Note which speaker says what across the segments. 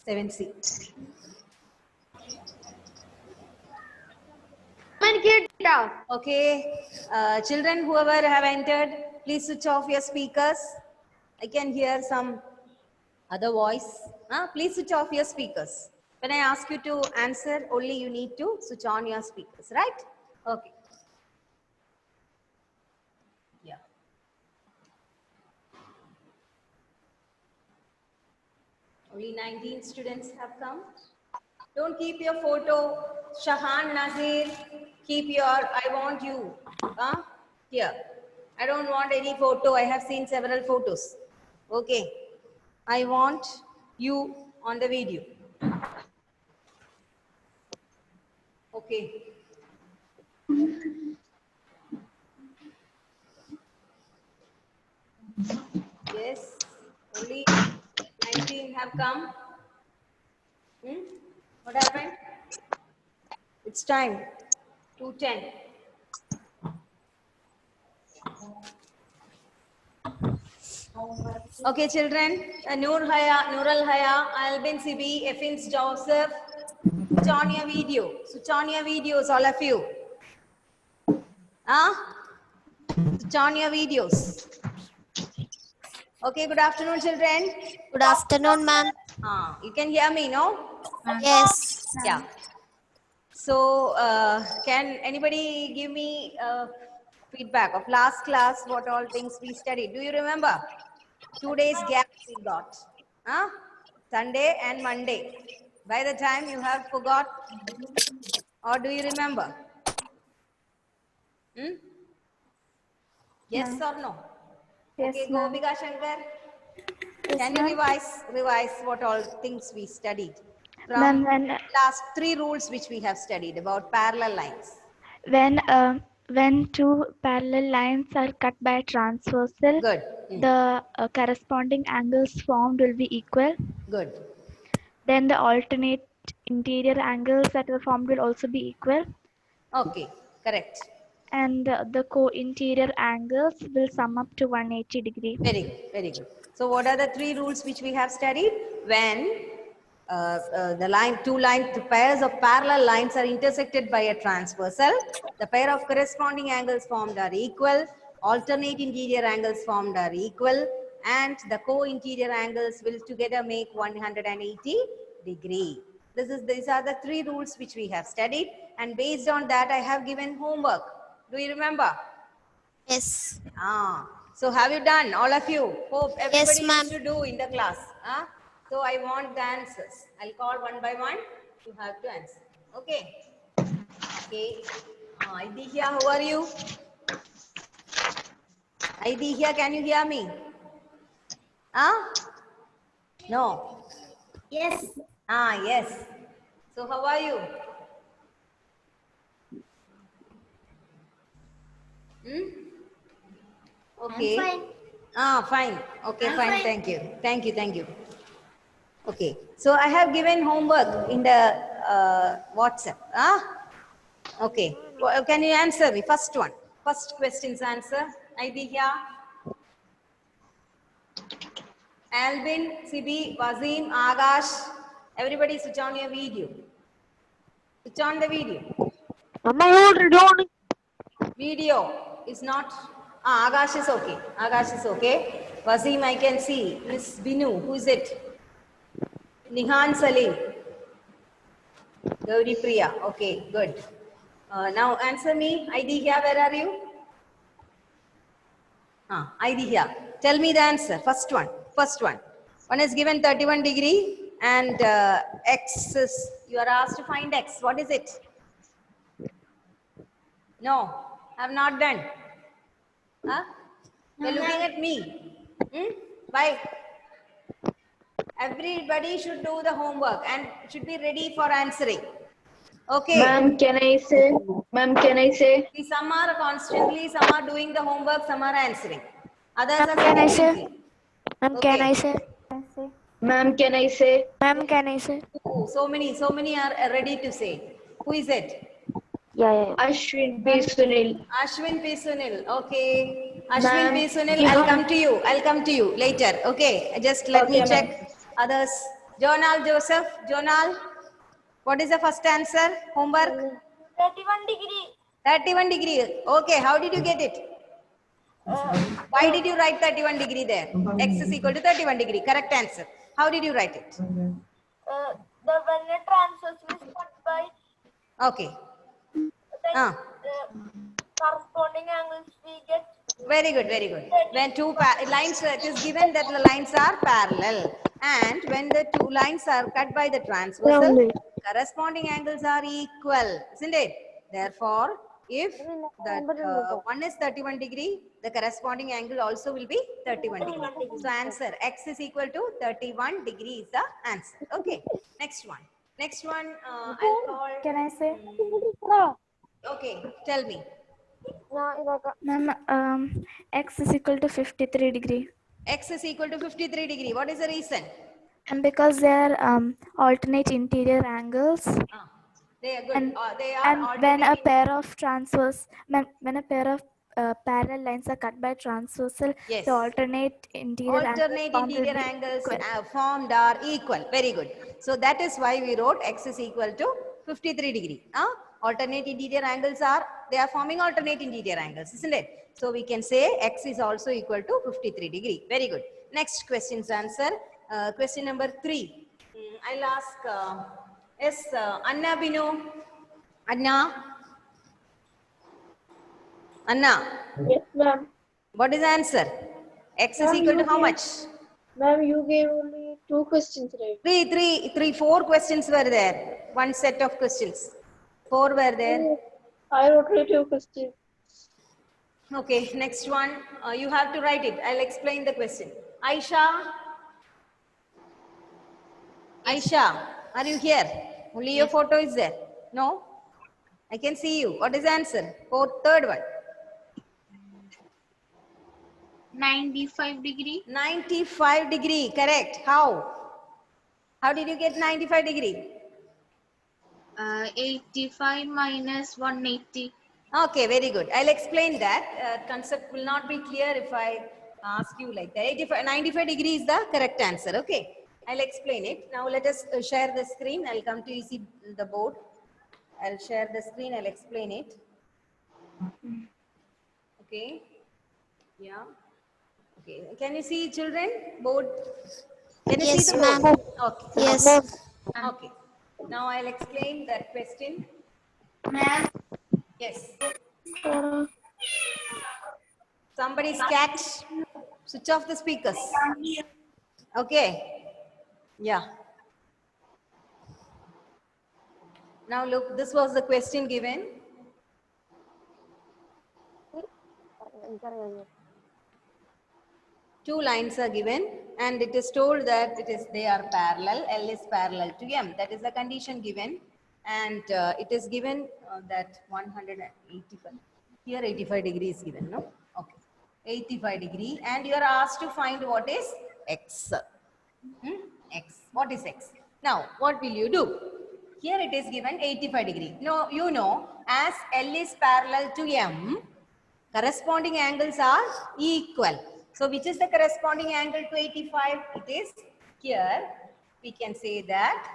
Speaker 1: 7C. Okay, children, whoever have entered, please switch off your speakers. I can hear some other voice. Please switch off your speakers. When I ask you to answer, only you need to switch on your speakers, right? Okay. Yeah. Only 19 students have come. Don't keep your photo. Shahan Nazir, keep your, I want you. Here. I don't want any photo. I have seen several photos. Okay. I want you on the video. Okay. Yes. Only 19 have come. What happened? It's time. 2:10. Okay, children. Noor Al Haya, Albin Sibi, Effins Joseph. Switch on your video. Switch on your videos, all of you. Switch on your videos. Okay, good afternoon, children.
Speaker 2: Good afternoon, ma'am.
Speaker 1: You can hear me, no?
Speaker 2: Yes.
Speaker 1: Yeah. So, can anybody give me feedback of last class, what all things we studied? Do you remember? 2 days gap we got. Sunday and Monday. By the time you have forgot, or do you remember? Yes or no?
Speaker 3: Yes,
Speaker 1: okay,
Speaker 3: ma'am.
Speaker 1: Gopika Shankar.
Speaker 3: Yes,
Speaker 1: Can you
Speaker 3: ma'am.
Speaker 1: revise what all things we studied from
Speaker 3: Ma'am, when
Speaker 1: last 3 rules which we have studied about parallel lines?
Speaker 3: when two parallel lines are cut by a transversal,
Speaker 1: Good.
Speaker 3: the corresponding angles formed will be equal.
Speaker 1: Good.
Speaker 3: Then the alternate interior angles that are formed will also be equal.
Speaker 1: Okay, correct.
Speaker 3: And the co-interior angles will sum up to 180 degree.
Speaker 1: Very good, very good. So what are the 3 rules which we have studied? When two pairs of parallel lines are intersected by a transversal, the pair of corresponding angles formed are equal, alternate interior angles formed are equal, and the co-interior angles will together make 180 degree. These are the 3 rules which we have studied, and based on that I have given homework. Do you remember?
Speaker 2: Yes.
Speaker 1: So have you done, all of you? Hope everybody
Speaker 2: Yes, ma'am.
Speaker 1: used to do in the class. So I want the answers. I'll call one by one. You have to answer. Okay. Okay. Aidihya, how are you? Aidihya, can you hear me? No.
Speaker 2: Yes.
Speaker 1: Yes. So how are you? Okay.
Speaker 2: I'm fine.
Speaker 1: Fine. Okay,
Speaker 2: I'm
Speaker 1: fine.
Speaker 2: fine.
Speaker 1: Thank you. Thank you. Thank you. Okay. So I have given homework in the WhatsApp. Okay. Well, can you answer me? First one. First question's answer. Aidihya. Albin, Sibi, Wazim, Agash. Everybody switch on your video. Switch on the video. Video is not. Agash is okay. Agash is okay. Wazim, I can see. Miss Binu, who is it? Nihan Salim. Gauri Priya. Okay, good. Now answer me. Aidihya, where are you? Aidihya. Tell me the answer. First one. First one. One is given 31 degree and x is, you are asked to find x. What is it? No, I have not done. You're looking at me. Why? Everybody should do the homework and should be ready for answering. Okay.
Speaker 4: Ma'am, can I say? Ma'am, can I say?
Speaker 1: See, some are constantly, some are doing the homework, some are answering. Others are
Speaker 3: Can I say?
Speaker 1: sitting.
Speaker 3: Ma'am,
Speaker 1: Okay.
Speaker 3: can I say?
Speaker 4: Ma'am, can I say?
Speaker 3: Ma'am, can I say?
Speaker 1: Oh, so many are ready to say. Who is it?
Speaker 3: Yeah.
Speaker 4: Ashwin P. Sunil.
Speaker 1: Ashwin P. Sunil. Okay. Ashwin P.
Speaker 4: Ma'am,
Speaker 1: Sunil,
Speaker 4: you
Speaker 1: I'll
Speaker 4: have-
Speaker 1: come to you. I'll come to you later. Okay. Just let me
Speaker 4: Okay,
Speaker 1: check others. Jonal Joseph, Jonal, what is the first answer? Homework?
Speaker 2: 31 degree.
Speaker 1: 31 degree. Okay, how did you get it? Why did you write 31 degree there? X is equal to 31 degree. Correct answer. How did you write it?
Speaker 2: The when the transversal is cut by
Speaker 1: Okay. Ah.
Speaker 2: corresponding angles we get.
Speaker 1: Very good, very good. When two lines, it is given that the lines are parallel. And when the two lines are cut by the transversal, corresponding angles are equal, isn't it? Therefore, if that one is 31 degree, the corresponding angle also will be 31 degree. So answer X is equal to 31 degree is the answer. Okay. Next one. Next one, I'll call.
Speaker 3: Can I say?
Speaker 1: Okay, tell me.
Speaker 3: Ma'am, X is equal to 53 degree.
Speaker 1: X is equal to 53 degree. What is the reason?
Speaker 3: And because they are alternate interior angles.
Speaker 1: They are good.
Speaker 3: And,
Speaker 1: They are
Speaker 3: and when a
Speaker 1: alternating.
Speaker 3: pair of when a pair of parallel lines are cut by transversal,
Speaker 1: Yes.
Speaker 3: the alternate interior
Speaker 1: Alternate
Speaker 3: angles
Speaker 1: interior angles formed are equal. Very good. So that is why we wrote X is equal to 53 degree. Alternate interior angles they are forming alternate interior angles, isn't it? So we can say X is also equal to 53 degree. Very good. Next question's answer. Question number 3. I'll ask, yes, Anna Binu. Anna. Anna.
Speaker 4: Yes, ma'am.
Speaker 1: What is the answer? X is
Speaker 4: Ma'am,
Speaker 1: equal to
Speaker 4: you
Speaker 1: how
Speaker 4: gave-
Speaker 1: much?
Speaker 4: Ma'am, you gave only 2 questions, right?
Speaker 1: 4 questions were there. One set of questions. 4 were there.
Speaker 4: I wrote 2 questions.
Speaker 1: Okay, next one. You have to write it. I'll explain the question. Aisha. Aisha, are you here? Only your photo is there. No? I can see you. What is the answer? Third one.
Speaker 2: 95 degree.
Speaker 1: 95 degree. Correct. How? How did you get 95 degree?
Speaker 2: 85 minus 180.
Speaker 1: Okay, very good. I'll explain that. Concept will not be clear if I ask you like that. 95 degree is the correct answer. Okay, I'll explain it. Now let us share the screen. I'll come to you see the board. I'll share the screen. I'll explain it. Okay. Yeah. Okay. Can you see children board? Can you
Speaker 2: Yes,
Speaker 1: see the
Speaker 2: ma'am.
Speaker 1: board? Okay.
Speaker 2: Yes.
Speaker 1: Okay. Now I'll explain that question. Yes. Somebody's cat. Switch off the speakers. Okay. Yeah. Now look, this was the question given. Two lines are given and it is told that they are parallel. L is parallel to M. That is the condition given. And it is given that 185. Here 85 degrees given, no? Okay. 85 degree. And you are asked to find what is X. X. What is X? Now, what will you do? Here it is given 85 degree. No, you know, as L is parallel to M, corresponding angles are equal. So, which is the corresponding angle to 85? It is here. We can say that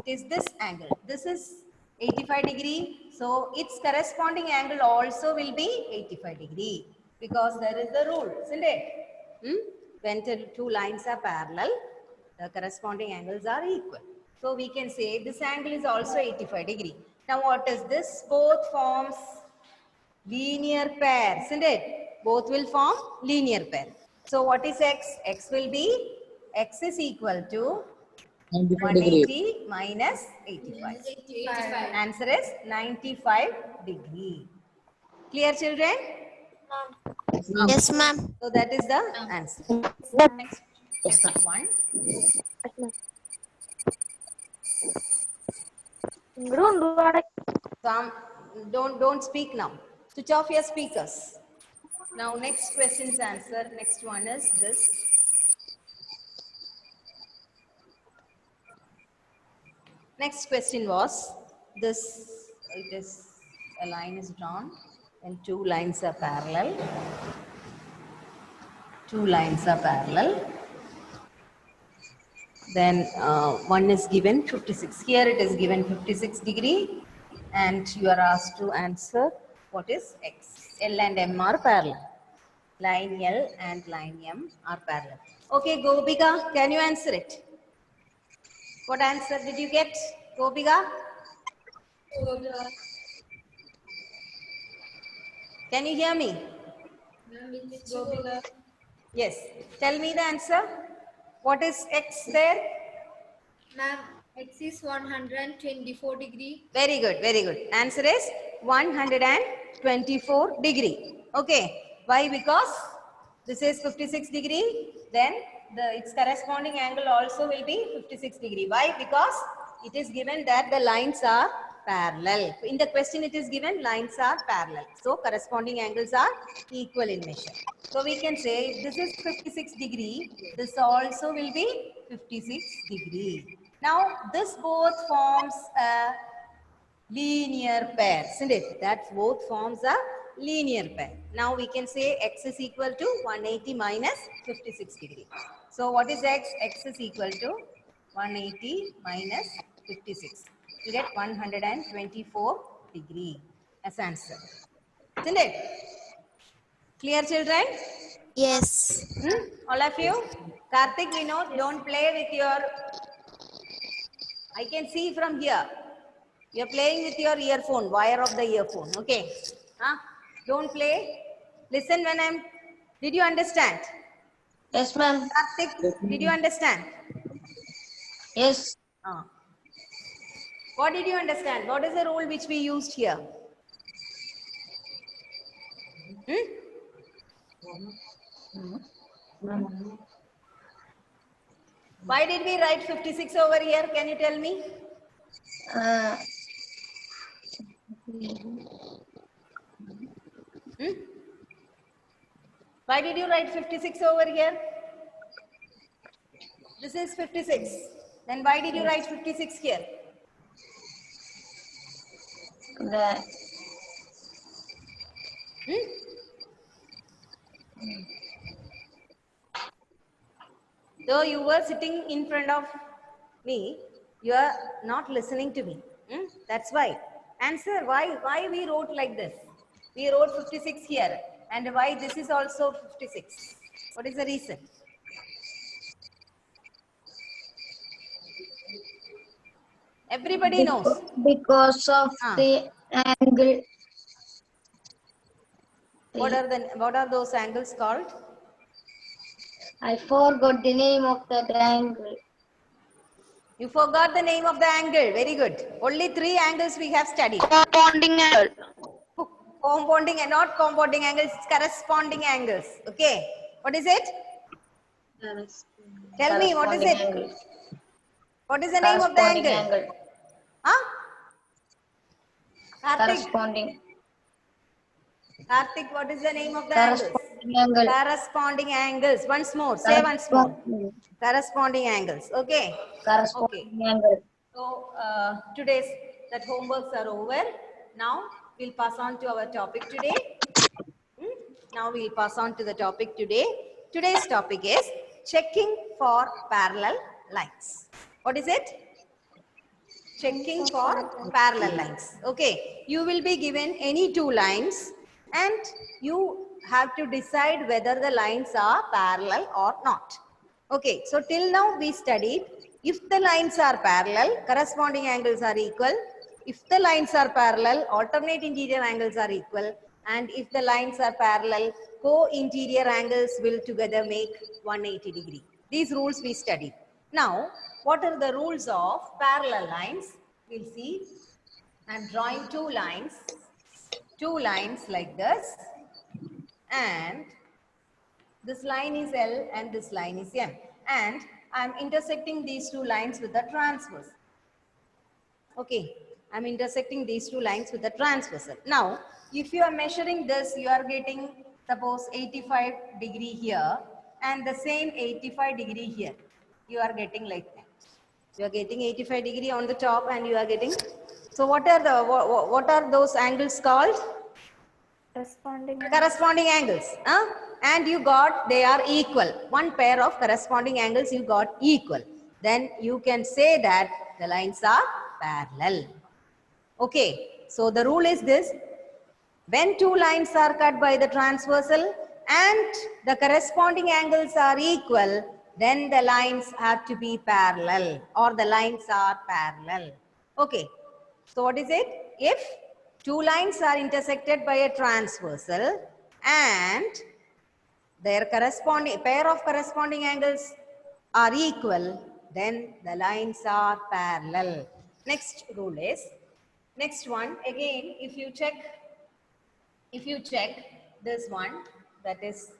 Speaker 1: it is this angle. This is 85 degree. So, its corresponding angle also will be 85 degree because there is the rule, isn't it? When two lines are parallel, the corresponding angles are equal. So, we can say this angle is also 85 degree. Now, what is this? Both forms linear pair, isn't it? Both will form linear pair. So what is X? X will be, X is equal to 180 minus 85. Answer is 95 degree. Clear children?
Speaker 2: Yes, ma'am.
Speaker 1: So that is the answer. Next one. Don't speak now. Switch off your speakers. Now next question's answer. Next one is this. Next question was this. It is a line is drawn and two lines are parallel. Two lines are parallel. Then one is given 56. Here it is given 56 degree and you are asked to answer what is X. L and M are parallel. Line L and line M are parallel. Okay, Gopika, can you answer it? What answer did you get, Gopika? Can you hear me? Yes. Tell me the answer. What is X there?
Speaker 5: Ma'am, X is 124 degree.
Speaker 1: Very good, very good. Answer is 124 degree. Okay. Why? Because this is 56 degree. Then its corresponding angle also will be 56 degree. Why? Because it is given that the lines are parallel. In the question it is given lines are parallel. So corresponding angles are equal in measure. So we can say if this is 56 degree, this also will be 56 degree. Now this both forms a linear pair, isn't it? That both forms a linear pair. Now we can say X is equal to 180 minus 56 degree. So what is X? X is equal to 180 minus 56. You get 124 degree as answer. Isn't it? Clear, children?
Speaker 5: Yes.
Speaker 1: All of you? Karthik, Vinod, don't play with your... I can see from here. You are playing with your earphone, wire of the earphone. Okay. Don't play. Listen when I'm... Did you understand?
Speaker 4: Yes, ma'am.
Speaker 1: Karthik, did you understand?
Speaker 4: Yes.
Speaker 1: What did you understand? What is the rule which we used here? Why did we write 56 over here? Can you tell me? Why did you write 56 over here? This is 56. Then why did you write 56 here? Though you were sitting in front of me, you are not listening to me. That's why. Answer why we wrote like this. We wrote 56 here. And why this is also 56? What is the reason? Everybody knows.
Speaker 4: Because of the angle.
Speaker 1: What are those angles called?
Speaker 4: I forgot the name of that angle.
Speaker 1: You forgot the name of the angle. Very good. Only 3 angles we have studied.
Speaker 3: Compounding angle.
Speaker 1: Compounding and not compounding angles, it's corresponding angles. Okay. What is it? Tell me, what is it?
Speaker 4: Angle.
Speaker 1: What is the name of the angle?
Speaker 4: Corresponding.
Speaker 1: Karthik, what is the name of the angles?
Speaker 4: Corresponding angle.
Speaker 1: Corresponding angles. Once more. Say once more. Corresponding angles. Okay.
Speaker 4: Corresponding angle.
Speaker 1: So today's that homeworks are over. Now we'll pass on to our topic today. Now we'll pass on to the topic today. Today's topic is checking for parallel lines. What is it? Checking for parallel lines. Okay. You will be given any 2 lines and you have to decide whether the lines are parallel or not. Okay. So till now we studied if the lines are parallel, corresponding angles are equal. If the lines are parallel, alternate interior angles are equal. And if the lines are parallel, co-interior angles will together make 180 degree. These rules we studied. Now, what are the rules of parallel lines? We'll see. I'm drawing 2 lines like this. And this line is L and this line is M. And I'm intersecting these 2 lines with a transverse. Okay. I'm intersecting these 2 lines with a transversal. Now, if you are measuring this, you are getting, suppose, 85 degree here and the same 85 degree here. You are getting like that. You are getting 85 degree on the top and you are getting. So what are those angles called? Corresponding angles. And you got, they are equal. One pair of corresponding angles you got equal. then you can say that the lines are parallel. Okay, so the rule is this: when two lines are cut by the transversal and the corresponding angles are equal, then the lines have to be parallel, or the lines are parallel. Okay, so what is it? If two lines are intersected by a transversal and their corresponding pair of corresponding angles are equal, then the lines are parallel. Next rule is, next one again, if you check this one, that is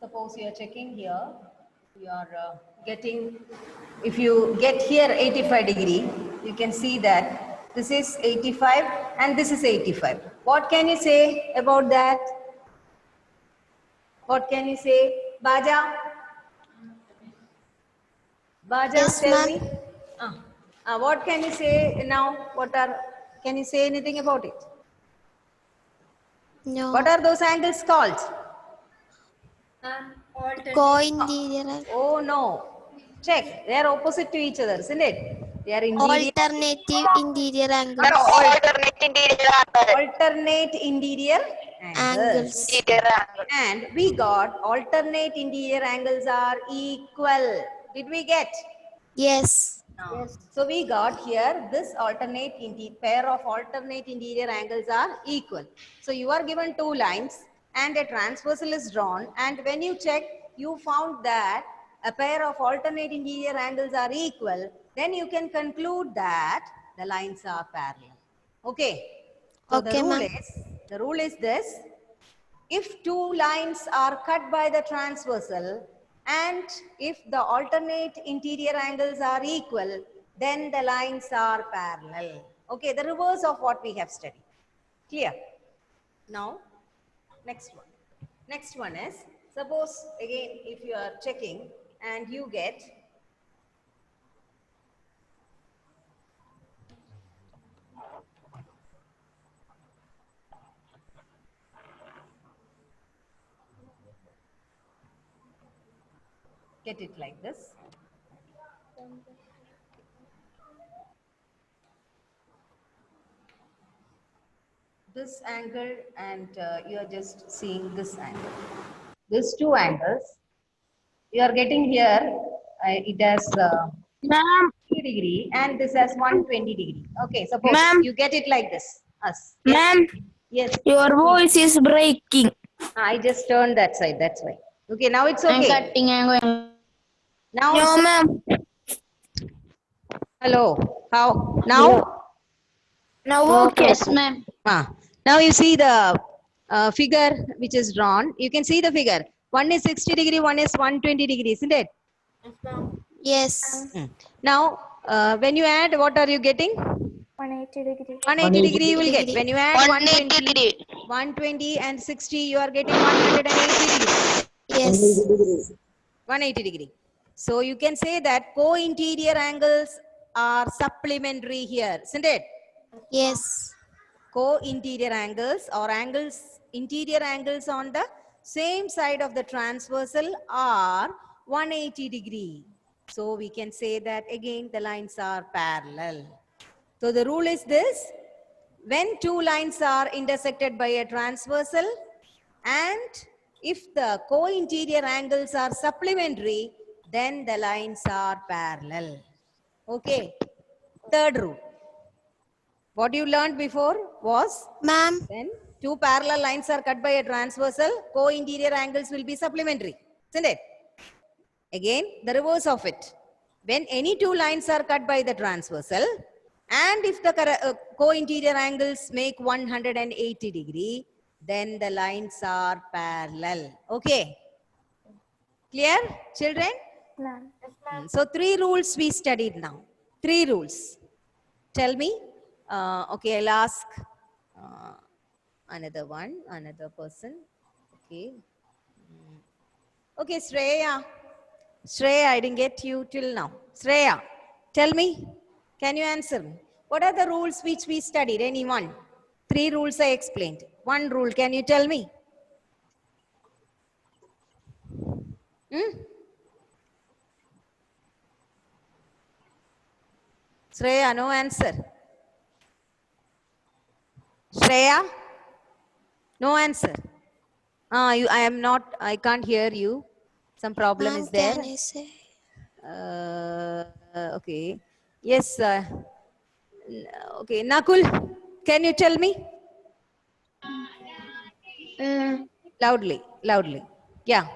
Speaker 1: suppose you are checking here, you are getting, if you get here 85 degree, you can see that this is 85 and this is 85. What can you say about that? What can you say? Baja? Baja,
Speaker 5: Yes,
Speaker 1: tell
Speaker 5: ma'am.
Speaker 1: me. What can you say now? Can you say anything about it?
Speaker 5: No.
Speaker 1: What are those angles called?
Speaker 5: Alternate.
Speaker 3: Co-interior.
Speaker 1: Oh no. Check. They are opposite to each other, isn't it? They are interior.
Speaker 5: Alternative interior angles.
Speaker 1: Alternate interior angles. And we got alternate interior angles are equal. Did we get?
Speaker 5: Yes.
Speaker 1: So we got here this pair of alternate interior angles are equal. So you are given two lines and a transversal is drawn, and when you check, you found that a pair of alternate interior angles are equal, then you can conclude that the lines are parallel. Okay. So
Speaker 5: Okay, ma'am.
Speaker 1: the rule is this: if two lines are cut by the transversal and if the alternate interior angles are equal, then the lines are parallel. Okay, the reverse of what we have studied. Clear? Now, next one. Next one is, suppose again if you are checking and you get it like this. This angle and you are just seeing this angle. These two angles, you are getting here, it has 60 degree and this has 120 degree. Okay, suppose you get it like this. Us. Yes.
Speaker 6: Ma'am,
Speaker 1: Yes.
Speaker 6: your voice is breaking.
Speaker 1: I just turned that side, that's why. Okay, now it's okay.
Speaker 6: I'm cutting and going.
Speaker 1: Now,
Speaker 6: No, ma'am.
Speaker 1: hello. How? Now?
Speaker 6: Now, okay.
Speaker 4: Yes, ma'am.
Speaker 1: Now you see the figure which is drawn. You can see the figure. One is 60 degree, one is 120 degree, isn't it?
Speaker 5: Yes.
Speaker 1: Now, when you add, what are you getting?
Speaker 3: 180 degree.
Speaker 1: 180 degree you will get.
Speaker 5: Degree.
Speaker 1: When you add 120 and 60, you are getting 180 degree.
Speaker 5: Yes.
Speaker 1: 180 degree. So you can say that co-interior angles are supplementary here, isn't it?
Speaker 5: Yes.
Speaker 1: Co-interior angles or interior angles on the same side of the transversal are 180 degree. So we can say that again the lines are parallel. So the rule is this: when two lines are intersected by a transversal and if the co-interior angles are supplementary, then the lines are parallel. Okay. Third rule. What you learned before was,
Speaker 5: Ma'am.
Speaker 1: when two parallel lines are cut by a transversal, co-interior angles will be supplementary, isn't it? Again, the reverse of it. When any two lines are cut by the transversal, and if the co-interior angles make 180 degree, then the lines are parallel. Okay. Clear, children?
Speaker 3: Ma'am.
Speaker 1: So 3 rules we studied now. 3 rules. Tell me. Okay, I'll ask another person. Okay. Okay, Shreya. Shreya, I didn't get you till now. Shreya, tell me. Can you answer me? What are the rules which we studied? Anyone? 3 rules I explained. 1 rule, can you tell me? Hmm? Shreya, no answer. Shreya? No answer. I can't hear you. Some problem
Speaker 5: Ma'am,
Speaker 1: is there.
Speaker 5: can I say?
Speaker 1: Okay. Yes. Okay. Nakul, can you tell me? Loudly, loudly. Yeah.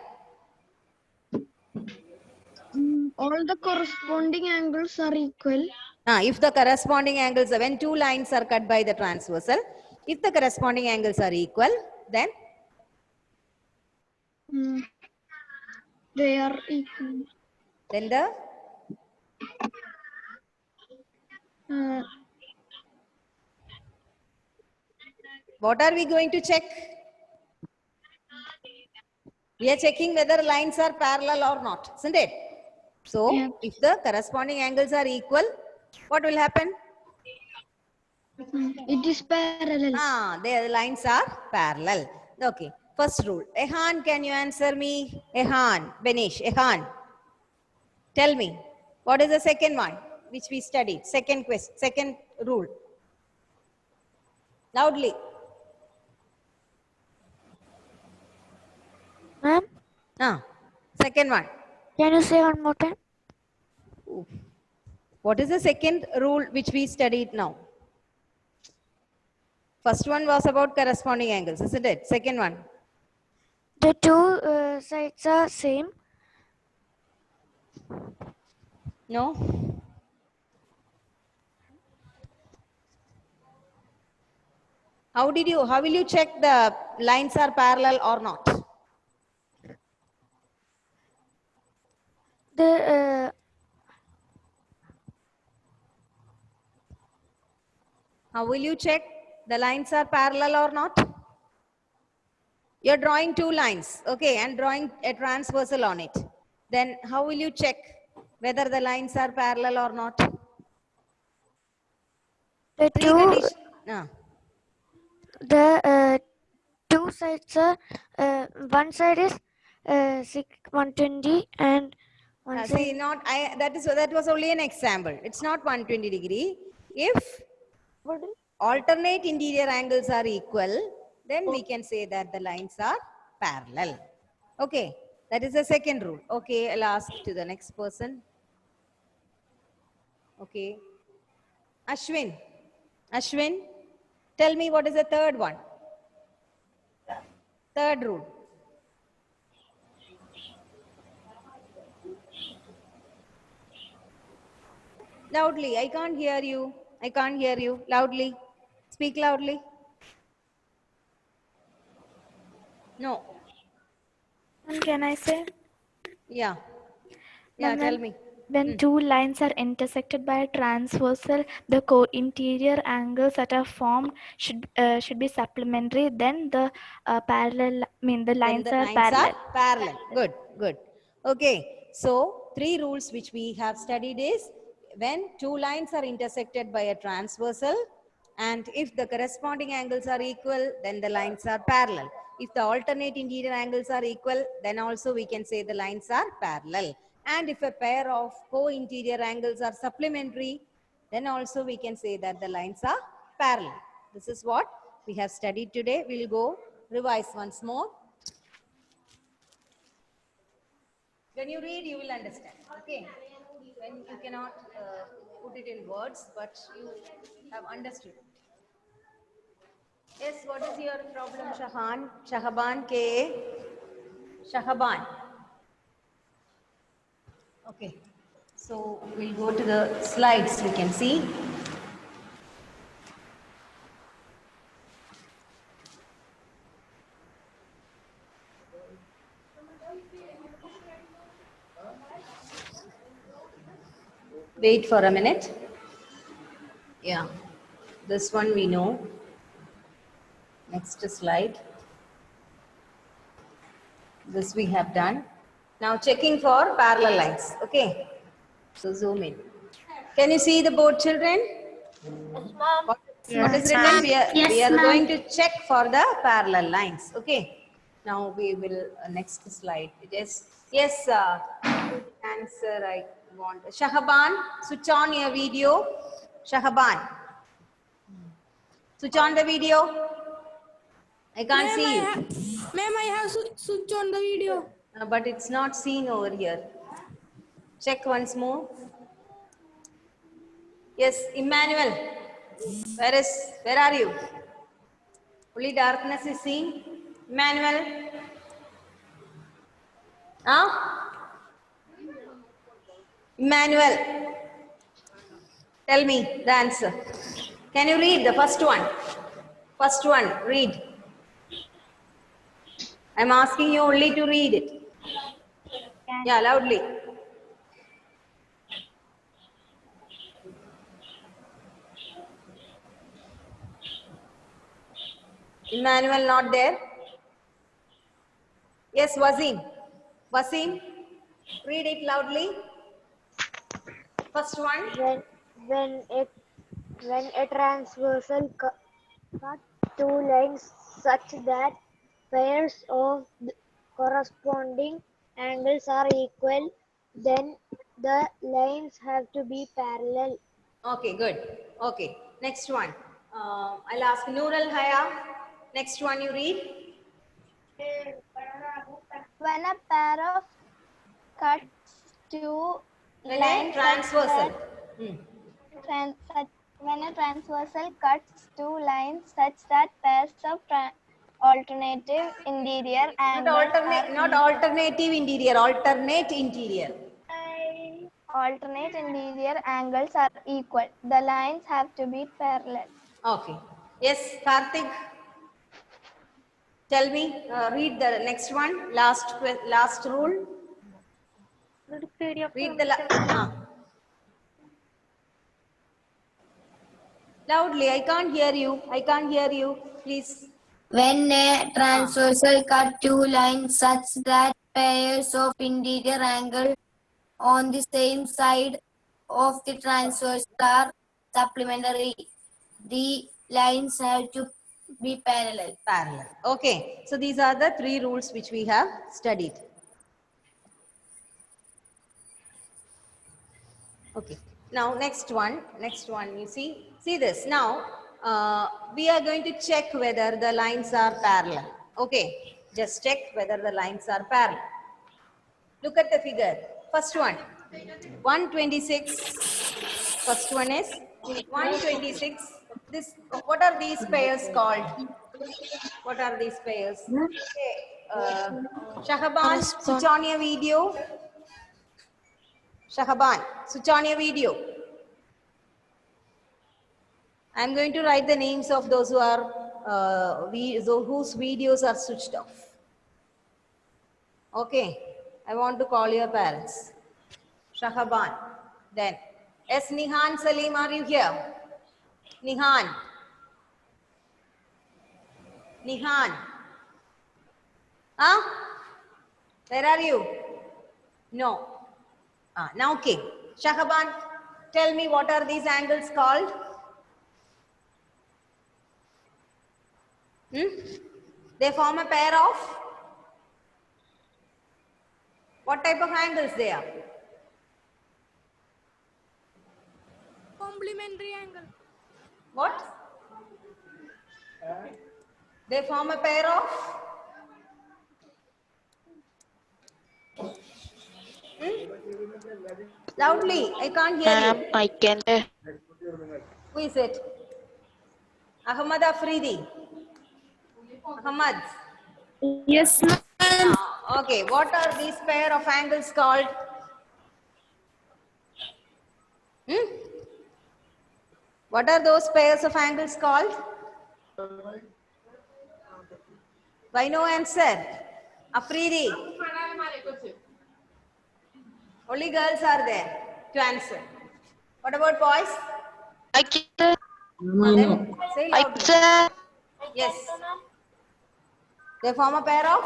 Speaker 4: All the corresponding angles are equal.
Speaker 1: If the corresponding angles, when two lines are cut by the transversal, if the corresponding angles are equal, then
Speaker 4: They are equal.
Speaker 1: then the what are we going to check? We are checking whether lines are parallel or not, isn't it? So, if the corresponding angles are equal, what will happen?
Speaker 4: It is parallel.
Speaker 1: The lines are parallel. Okay. First rule. Ehan, can you answer me? Ehan, Benish, Ehan. Tell me, what is the second one which we studied? Second question, second rule. Loudly.
Speaker 3: Ma'am,
Speaker 1: Second one.
Speaker 3: can you say one more time?
Speaker 1: What is the second rule which we studied now? First one was about corresponding angles, isn't it? Second one.
Speaker 3: The two sides are same.
Speaker 1: No? How will you check the lines are parallel or not? How will you check the lines are parallel or not? You're drawing two lines, okay, and drawing a transversal on it. Then how will you check whether the lines are parallel or not?
Speaker 3: The two sides are one side is 120 and one side.
Speaker 1: That was only an example. It's not 120 degree. If alternate interior angles are equal, then we can say that the lines are parallel. Okay, that is the second rule. Okay, I'll ask to the next person. Okay. Ashwin, tell me what is the third one? Third rule. Loudly, I can't hear you. I can't hear you. Loudly. Speak loudly. No.
Speaker 3: Can I say?
Speaker 1: Yeah. Yeah, tell me.
Speaker 3: When two lines are intersected by a transversal, the co-interior angles that are formed should be supplementary. Then the the lines are parallel.
Speaker 1: Good, good. Okay. So, three rules which we have studied is when two lines are intersected by a transversal, and if the corresponding angles are equal, then the lines are parallel. If the alternate interior angles are equal, then also we can say the lines are parallel. And if a pair of co-interior angles are supplementary, then also we can say that the lines are parallel. This is what we have studied today. We'll go revise once more. When you read, you will understand. Okay. When you cannot put it in words, but you have understood. Yes, what is your problem, Shahan? Shahaban K. Shahaban. Okay. So we'll go to the slides, we can see. Wait for a minute. Yeah, this one we know. Next slide. This we have done. Now checking for parallel lines. Okay. So zoom in. Can you see the board, children?
Speaker 2: Yes, ma'am.
Speaker 1: What is written? We are going to check for the parallel lines. Okay. Now we will, next slide. It is, yes, answer I want. Shahaban, switch on your video. Shahaban, switch on the video. I can't see you.
Speaker 6: Ma'am, I have switched on the video.
Speaker 1: But it's not seen over here. Check once more. Yes, Emmanuel. Where are you? Only darkness is seen. Emmanuel. Huh? Emmanuel. Tell me the answer. Can you read the first one? First one, read. I'm asking you only to read it. Yeah, loudly. Emmanuel not there? Yes, Wasim. Wasim, read it loudly. First one.
Speaker 7: When a transversal cut two lines such that pairs of the corresponding angles are equal, then the lines have to be parallel.
Speaker 1: Okay, good. Okay, next one. I'll ask Noor Al Haya. Next one you read.
Speaker 2: When a pair of cuts two lines
Speaker 1: Transversal.
Speaker 2: when a transversal cuts two lines such that pairs of alternative interior angles
Speaker 1: Not alternative interior, alternate interior.
Speaker 2: alternate interior angles are equal. The lines have to be parallel.
Speaker 1: Okay. Yes, Karthik. Tell me, read the next one. Last rule. Read the loudly. I can't hear you. Please.
Speaker 6: When a transversal cut two lines such that pairs of interior angles on the same side of the transversal are supplementary, the lines have to be parallel.
Speaker 1: Parallel. Okay. So these are the three rules which we have studied. Okay. Now next one you see this. Now we are going to check whether the lines are parallel. Okay. Just check whether the lines are parallel. Look at the figure. First one, 126. First one is 126. This, what are these pairs called? What are these pairs? Okay. Shahaban, switch on your video. Shahaban, switch on your video. I'm going to write the names of those who are whose videos are switched off. Okay, I want to call your parents. Shahaban. Then, yes, Nihan Salim, are you here? Nihan. Nihan. Huh? Where are you? No. Now, okay. Shahaban, tell me what are these angles called? They form a pair of? What type of angles they are?
Speaker 6: Complementary angle.
Speaker 1: What? They form a pair of? Loudly, I can't hear you.
Speaker 8: I can.
Speaker 1: Who is it? Ahmad Afridi. Ahmad.
Speaker 6: Yes, ma'am.
Speaker 1: Okay, what are these pair of angles called? What are those pairs of angles called? Why no answer? Afridi. Only girls are there to answer. What about boys?
Speaker 8: I can.
Speaker 1: Then say
Speaker 8: I
Speaker 1: loudly.
Speaker 8: can.
Speaker 1: Yes. They form a pair of?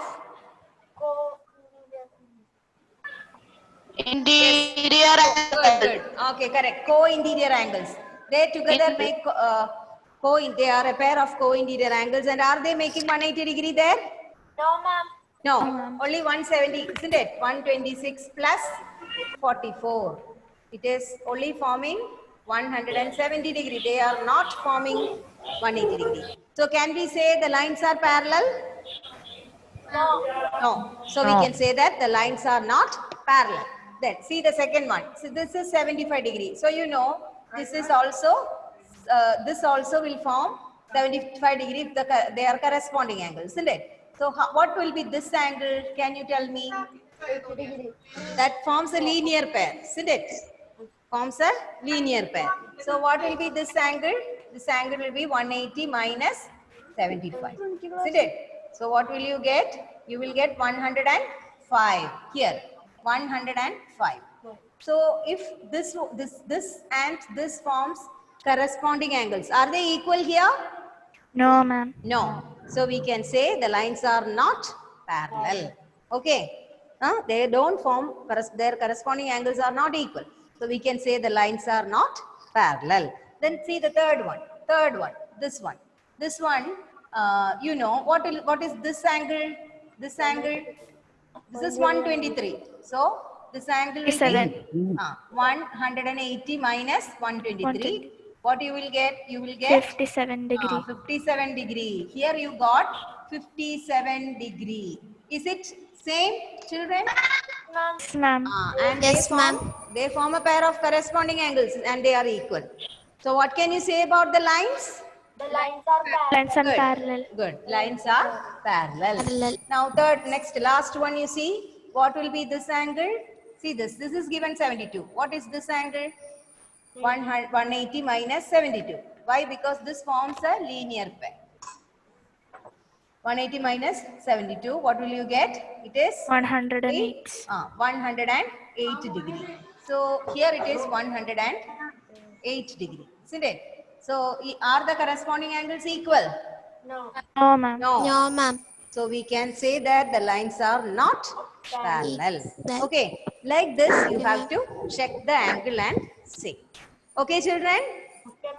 Speaker 8: Interior
Speaker 1: Good,
Speaker 8: angle.
Speaker 1: good. Okay, correct. Co-interior angles. They together make they are a pair of co-interior angles. And are they making 180 degree there? No, only 170, isn't it? 126 plus 44. It is only forming 170 degree. They are not forming 180 degree. So can we say the lines are parallel? No. So we can say that the lines are not parallel. Then see the second one. So this is 75 degree. So you know this is also this also will form 75 degree if they are corresponding angles, isn't it? So what will be this angle? Can you tell me? That forms a linear pair, isn't it? Forms a linear pair. So what will be this angle? This angle will be 180 minus 75, isn't it? So what will you get? You will get 105 here, 105. So if this and this forms corresponding angles, are they equal here?
Speaker 3: No, ma'am.
Speaker 1: No. So we can say the lines are not parallel. Okay. They don't form, their corresponding angles are not equal. So we can say the lines are not parallel. Then see the third one. This one. This one, you know, what is this angle? This angle, this is 123. So this angle will be 180 minus 123. What you will get? You will get
Speaker 3: 57 degree.
Speaker 1: 57 degree. Here you got 57 degree. Is it same, children?
Speaker 3: Yes, ma'am.
Speaker 1: And
Speaker 5: Yes,
Speaker 1: they form a pair of corresponding angles and they are equal. So what can you say about the lines?
Speaker 3: Lines are
Speaker 1: Good.
Speaker 3: parallel.
Speaker 1: Good. Lines are parallel.
Speaker 5: Parallel.
Speaker 1: Now last one you see. What will be this angle? See this. This is given 72. What is this angle? 180 minus 72. Why? Because this forms a linear pair. 180 minus 72. What will you get? It is
Speaker 3: 108.
Speaker 1: 108 degree. So here it is 108 degree. Isn't it? So are the corresponding angles equal?
Speaker 3: No, ma'am.
Speaker 5: No, ma'am.
Speaker 1: So we can say that the lines are not parallel.
Speaker 5: Equal.
Speaker 1: Okay. Like this, you have to check the angle and see. Okay, children?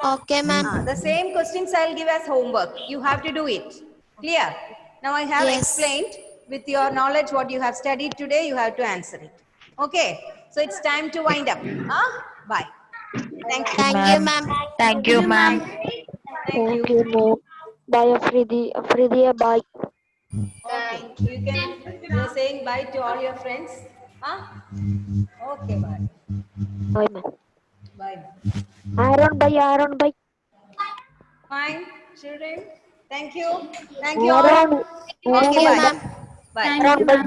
Speaker 5: Okay, ma'am.
Speaker 1: The same questions I'll give as homework. You have to do it. Clear? Now I have
Speaker 5: Yes.
Speaker 1: explained with your knowledge what you have studied today, you have to answer it. Okay. So it's time to wind up. Bye. Thank you.
Speaker 5: Thank you, ma'am.
Speaker 8: Thank you, ma'am.
Speaker 7: Thank you, ma'am. Bye, Afridia. Bye.
Speaker 1: Okay. You're saying bye to all your friends. Okay, bye.
Speaker 7: Bye, ma'am.
Speaker 1: Bye.
Speaker 7: Aaron, bye.
Speaker 1: Fine, children. Thank you. Thank you all.
Speaker 7: Aaron,
Speaker 1: Okay,
Speaker 5: you,
Speaker 1: bye.
Speaker 5: ma'am.
Speaker 1: Bye.
Speaker 7: Aaron, bye.